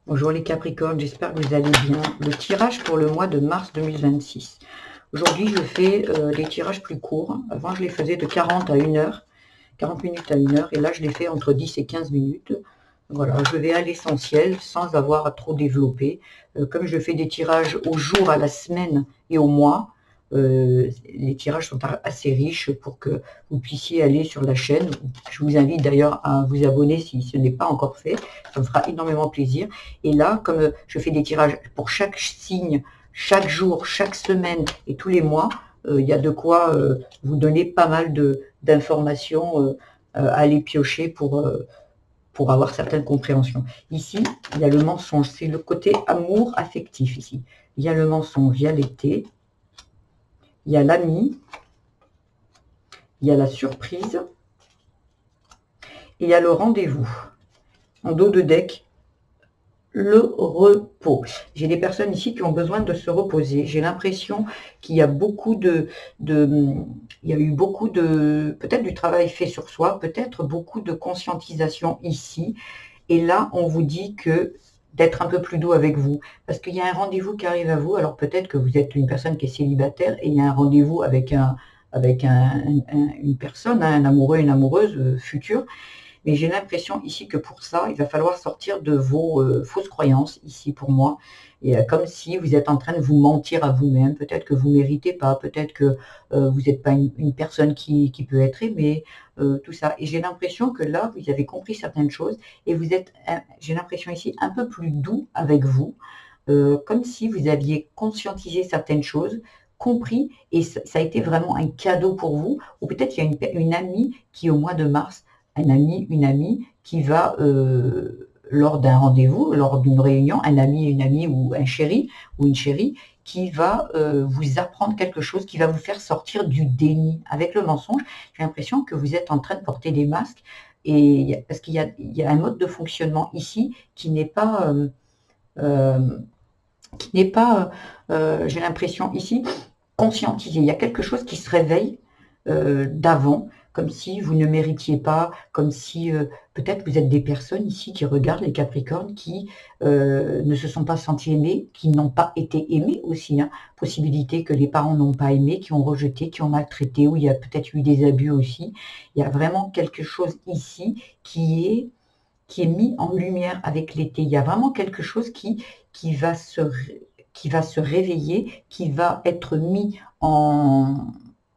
Bonjour les Capricornes, j'espère que vous allez bien. Le tirage pour le mois de mars 2026. Aujourd'hui, je fais des tirages plus courts. Avant, je les faisais de 40 à 1 heure, 40 minutes à 1 heure. Et là, je les fais entre 10 et 15 minutes. Voilà, je vais à l'essentiel sans avoir à trop développer. Comme je fais des tirages au jour, à la semaine et au mois, les tirages sont assez riches pour que vous puissiez aller sur la chaîne. Je vous invite d'ailleurs à vous abonner si ce n'est pas encore fait. Ça me fera énormément plaisir. Et là, comme je fais des tirages pour chaque signe, chaque jour, chaque semaine et tous les mois, il y a de quoi vous donner pas mal d'informations à aller piocher pour avoir certaines compréhensions. Ici, il y a le mensonge, c'est le côté amour affectif ici. Il y a le mensonge, il y a l'été, il y a l'ami, il y a la surprise, et il y a le rendez-vous. En dos de deck, le repos. J'ai des personnes ici qui ont besoin de se reposer. J'ai l'impression qu'il y a il y a eu beaucoup de, peut-être du travail fait sur soi, peut-être beaucoup de conscientisation ici. Et là, on vous dit que d'être un peu plus doux avec vous, parce qu'il y a un rendez-vous qui arrive à vous. Alors peut-être que vous êtes une personne qui est célibataire et il y a un rendez-vous avec une personne, un amoureux, une amoureuse future. Mais j'ai l'impression ici que pour ça, il va falloir sortir de vos fausses croyances ici pour moi. Et comme si vous êtes en train de vous mentir à vous-même. Peut-être que vous ne méritez pas, peut-être que vous n'êtes pas une personne qui peut être aimée, tout ça. Et j'ai l'impression que là, vous avez compris certaines choses et vous êtes, j'ai l'impression ici, un peu plus doux avec vous, comme si vous aviez conscientisé certaines choses, compris, et ça a été vraiment un cadeau pour vous. Ou peut-être il y a une amie qui, au mois de mars, un ami, une amie qui va, lors d'un rendez-vous, lors d'une réunion, un ami, une amie ou un chéri ou une chérie, qui va vous apprendre quelque chose, qui va vous faire sortir du déni. Avec le mensonge, j'ai l'impression que vous êtes en train de porter des masques, et parce qu'il y a un mode de fonctionnement ici qui n'est pas, j'ai l'impression ici, conscientisé. Il y a quelque chose qui se réveille d'avant, comme si vous ne méritiez pas, comme si peut-être vous êtes des personnes ici qui regardent les Capricornes, qui ne se sont pas sentis aimés, qui n'ont pas été aimés aussi. Hein. Possibilité que les parents n'ont pas aimé, qui ont rejeté, qui ont maltraité, ou il y a peut-être eu des abus aussi. Il y a vraiment quelque chose ici qui est mis en lumière avec l'été. Il y a vraiment quelque chose qui va se réveiller, qui va être mis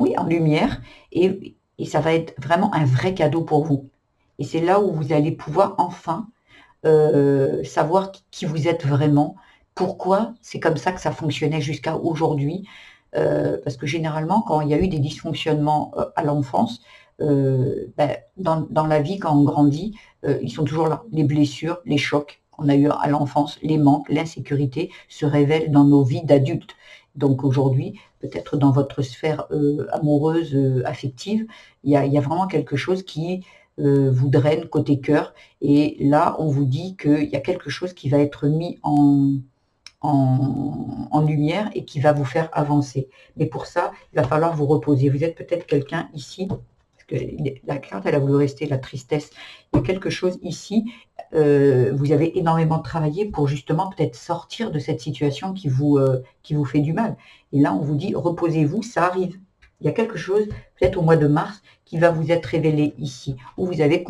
oui, en lumière, et ça va être vraiment un vrai cadeau pour vous. Et c'est là où vous allez pouvoir enfin savoir qui vous êtes vraiment, pourquoi c'est comme ça que ça fonctionnait jusqu'à aujourd'hui. Parce que généralement, quand il y a eu des dysfonctionnements à l'enfance, dans la vie, quand on grandit, ils sont toujours là. Les blessures, les chocs qu'on a eu à l'enfance, les manques, l'insécurité se révèlent dans nos vies d'adultes. Donc aujourd'hui, peut-être dans votre sphère amoureuse, affective, il y a vraiment quelque chose qui vous draine côté cœur. Et là, on vous dit qu'il y a quelque chose qui va être mis en lumière et qui va vous faire avancer. Mais pour ça, il va falloir vous reposer. Vous êtes peut-être quelqu'un ici, parce que la carte, elle a voulu rester la tristesse. Il y a quelque chose ici, vous avez énormément travaillé pour justement peut-être sortir de cette situation qui vous fait du mal. Et là, on vous dit, reposez-vous, ça arrive. Il y a quelque chose, peut-être au mois de mars, qui va vous être révélé ici, où vous allez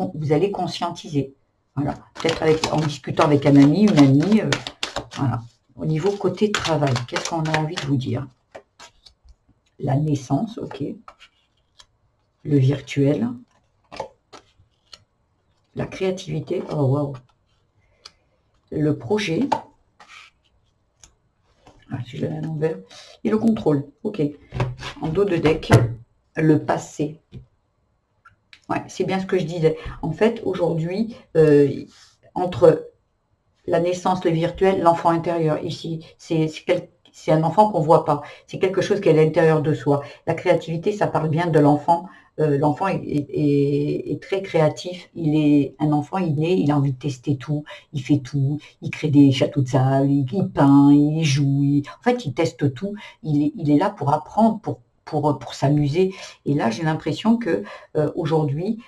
conscientiser. Voilà. Peut-être en discutant avec un ami, une amie, voilà. Au niveau côté travail, qu'est-ce qu'on a envie de vous dire? La naissance, ok. Le virtuel. La créativité, oh waouh. Le projet. Ah, si je l'avais à l'envers. Et le contrôle, ok. En dos de deck, le passé. Ouais, c'est bien ce que je disais. En fait, aujourd'hui, entre la naissance, le virtuel, l'enfant intérieur, ici, c'est un enfant qu'on ne voit pas. C'est quelque chose qui est à l'intérieur de soi. La créativité, ça parle bien de l'enfant. L'enfant est très créatif. Un enfant, il naît, il a envie de tester tout. Il fait tout. Il crée des châteaux de sable, il peint, il joue. En fait, il teste tout. Il est là pour apprendre, pour s'amuser. Et là, j'ai l'impression que aujourd'hui,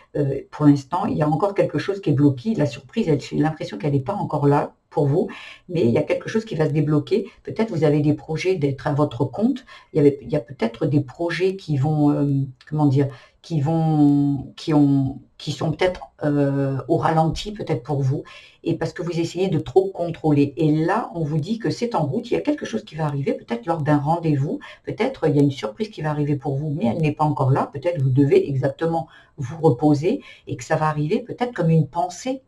pour l'instant, il y a encore quelque chose qui est bloqué. La surprise, j'ai l'impression qu'elle n'est pas encore là pour vous, mais il y a quelque chose qui va se débloquer. Peut-être vous avez des projets d'être à votre compte. Il y a peut-être des projets qui vont, comment dire, qui sont peut-être au ralenti, peut-être pour vous, et parce que vous essayez de trop contrôler. Et là, on vous dit que c'est en route, il y a quelque chose qui va arriver, peut-être lors d'un rendez-vous, peut-être il y a une surprise qui va arriver pour vous, mais elle n'est pas encore là. Peut-être vous devez exactement vous reposer et que ça va arriver peut-être comme une pensée.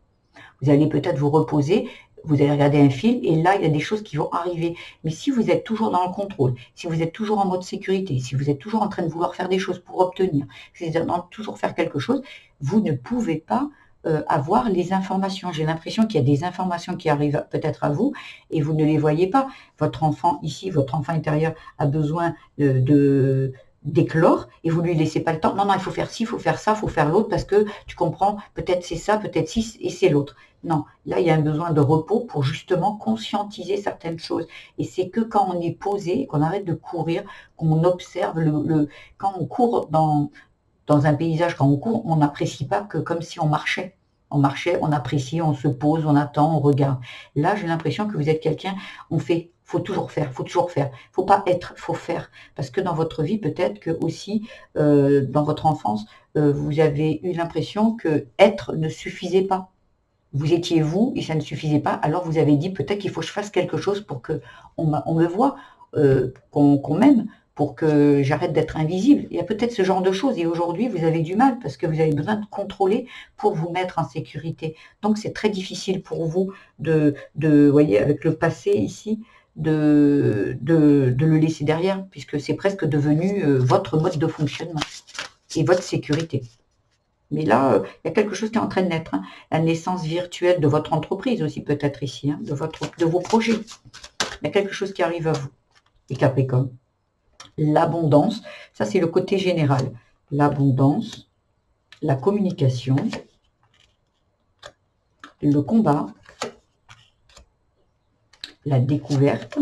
Vous allez peut-être vous reposer, vous allez regarder un film et là, il y a des choses qui vont arriver. Mais si vous êtes toujours dans le contrôle, si vous êtes toujours en mode sécurité, si vous êtes toujours en train de vouloir faire des choses pour obtenir, si vous êtes en train de toujours faire quelque chose, vous ne pouvez pas avoir les informations. J'ai l'impression qu'il y a des informations qui arrivent peut-être à vous et vous ne les voyez pas. Votre enfant ici, votre enfant intérieur a besoin d'éclore et vous lui laissez pas le temps. Non, non, il faut faire ci, il faut faire ça, il faut faire l'autre parce que tu comprends, peut-être c'est ça, peut-être ci et c'est l'autre. Non, là, il y a un besoin de repos pour justement conscientiser certaines choses. Et c'est que quand on est posé, qu'on arrête de courir, qu'on observe quand on court dans un paysage, quand on court, on n'apprécie pas que comme si on marchait. On marchait, on apprécie, on se pose, on attend, on regarde. Là, j'ai l'impression que vous êtes quelqu'un, on fait, faut toujours faire, faut toujours faire. Faut pas être, faut faire. Parce que dans votre vie, peut-être que aussi, dans votre enfance, vous avez eu l'impression que être ne suffisait pas. Vous étiez vous et ça ne suffisait pas. Alors vous avez dit peut-être qu'il faut que je fasse quelque chose pour que on me voit, qu'on m'aime, pour que j'arrête d'être invisible. Il y a peut-être ce genre de choses et aujourd'hui vous avez du mal parce que vous avez besoin de contrôler pour vous mettre en sécurité. Donc c'est très difficile pour vous vous voyez, avec le passé ici, de le laisser derrière puisque c'est presque devenu votre mode de fonctionnement et votre sécurité. Mais là, il y a quelque chose qui est en train de naître, hein. La naissance virtuelle de votre entreprise aussi peut-être ici, hein, de vos projets. Il y a quelque chose qui arrive à vous, les Capricornes. L'abondance, ça c'est le côté général. L'abondance, la communication, le combat, la découverte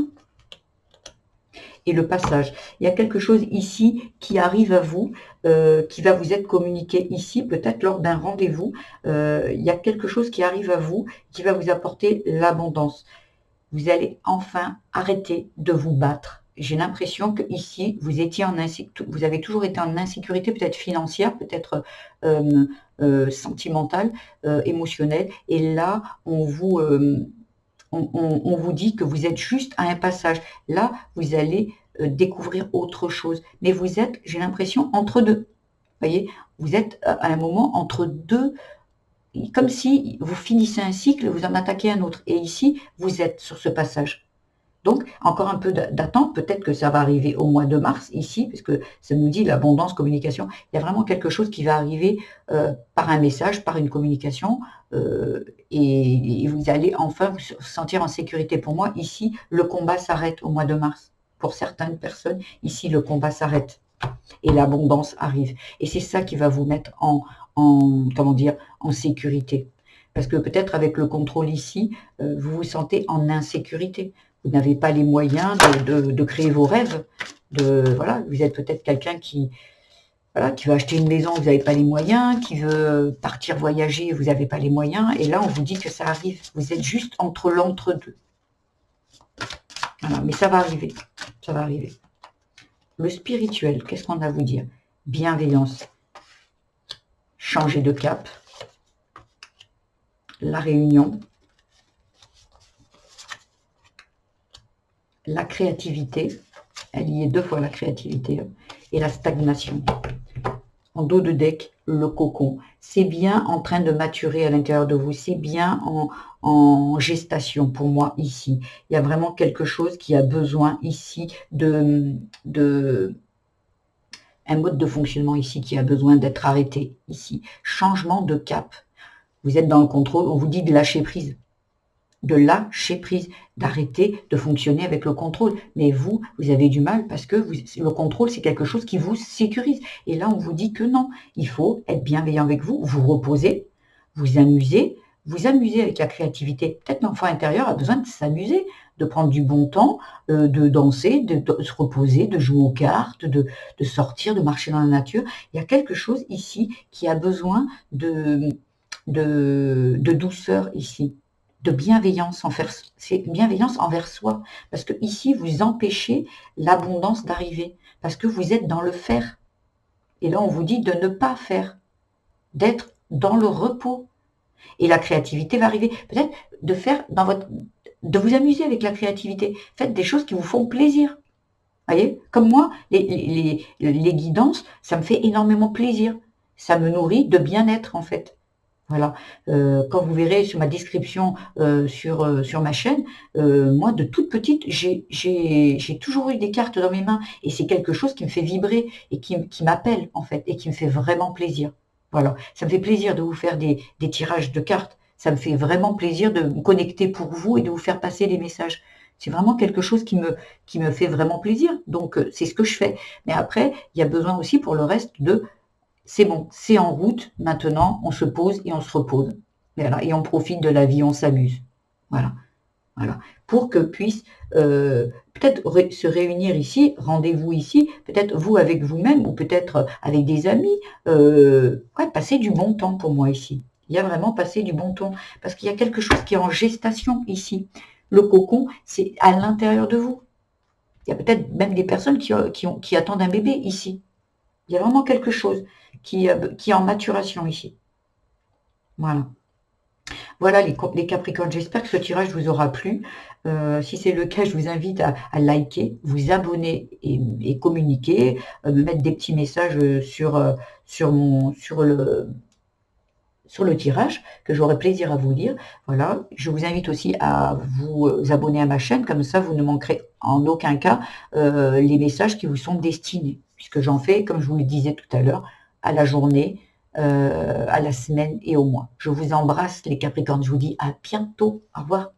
et le passage. Il y a quelque chose ici qui arrive à vous, qui va vous être communiqué ici, peut-être lors d'un rendez-vous. Il y a quelque chose qui arrive à vous, qui va vous apporter l'abondance. Vous allez enfin arrêter de vous battre. J'ai l'impression que ici vous avez toujours été en insécurité, peut-être financière, peut-être sentimentale, émotionnelle. Et là, on vous dit que vous êtes juste à un passage. Là, vous allez découvrir autre chose. Mais vous êtes, j'ai l'impression, entre deux. Vous voyez, vous êtes à un moment entre deux, comme si vous finissez un cycle, vous en attaquez un autre. Et ici, vous êtes sur ce passage. Donc, encore un peu d'attente, peut-être que ça va arriver au mois de mars, ici, puisque ça nous dit l'abondance, communication. Il y a vraiment quelque chose qui va arriver par un message, par une communication, et vous allez enfin vous sentir en sécurité. Pour moi, ici, le combat s'arrête au mois de mars. Pour certaines personnes, ici, le combat s'arrête et l'abondance arrive. Et c'est ça qui va vous mettre comment dire, en sécurité. Parce que peut-être avec le contrôle ici, vous vous sentez en insécurité. Vous n'avez pas les moyens de créer vos rêves. Voilà, vous êtes peut-être quelqu'un qui veut acheter une maison, vous n'avez pas les moyens, qui veut partir voyager, vous n'avez pas les moyens. Et là, on vous dit que ça arrive. Vous êtes juste entre l'entre-deux. Voilà, mais ça va arriver. Ça va arriver. Le spirituel, qu'est-ce qu'on a à vous dire? Bienveillance. Changer de cap. La réunion. La créativité, elle y est deux fois la créativité, et la stagnation. En dos de deck, le cocon. C'est bien en train de maturer à l'intérieur de vous, c'est bien en gestation pour moi ici. Il y a vraiment quelque chose qui a besoin ici un mode de fonctionnement ici qui a besoin d'être arrêté ici. Changement de cap. Vous êtes dans le contrôle, on vous dit de lâcher prise. De lâcher prise, d'arrêter de fonctionner avec le contrôle. Mais vous avez du mal parce que le contrôle, c'est quelque chose qui vous sécurise. Et là, on vous dit que non, il faut être bienveillant avec vous, vous reposer, vous amuser avec la créativité. Peut-être l'enfant intérieur a besoin de s'amuser, de prendre du bon temps, de danser, de se reposer, de jouer aux cartes, de sortir, de marcher dans la nature. Il y a quelque chose ici qui a besoin de douceur ici. de bienveillance envers soi. Parce que ici, vous empêchez l'abondance d'arriver. Parce que vous êtes dans le faire. Et là, on vous dit de ne pas faire, d'être dans le repos. Et la créativité va arriver. Peut-être de vous amuser avec la créativité. Faites des choses qui vous font plaisir. Voyez, comme moi, les guidances, ça me fait énormément plaisir. Ça me nourrit de bien-être, en fait. Voilà. Quand vous verrez sur ma description sur ma chaîne, moi, de toute petite, j'ai toujours eu des cartes dans mes mains. Et c'est quelque chose qui me fait vibrer et qui m'appelle, en fait, et qui me fait vraiment plaisir. Voilà. Ça me fait plaisir de vous faire des tirages de cartes. Ça me fait vraiment plaisir de me connecter pour vous et de vous faire passer des messages. C'est vraiment quelque chose qui me fait vraiment plaisir. Donc, c'est ce que je fais. Mais après, il y a besoin aussi pour le reste de c'est bon, c'est en route, maintenant, on se pose et on se repose. Voilà, et on profite de la vie, on s'amuse. Voilà, voilà. Pour que puisse peut-être se réunir ici, rendez-vous ici, peut-être vous avec vous-même ou peut-être avec des amis, ouais, passer du bon temps pour moi ici. Il y a vraiment passé du bon temps parce qu'il y a quelque chose qui est en gestation ici. Le cocon, c'est à l'intérieur de vous. Il y a peut-être même des personnes qui attendent un bébé ici. Il y a vraiment quelque chose qui est en maturation ici. Voilà. Voilà les Capricornes, j'espère que ce tirage vous aura plu. Si c'est le cas, je vous invite à liker, vous abonner et communiquer, mettre des petits messages sur le tirage, que j'aurai plaisir à vous lire. Voilà. Je vous invite aussi à vous abonner à ma chaîne, comme ça vous ne manquerez en aucun cas les messages qui vous sont destinés, puisque j'en fais, comme je vous le disais tout à l'heure, à la journée, à la semaine et au mois. Je vous embrasse les Capricornes, je vous dis à bientôt, au revoir.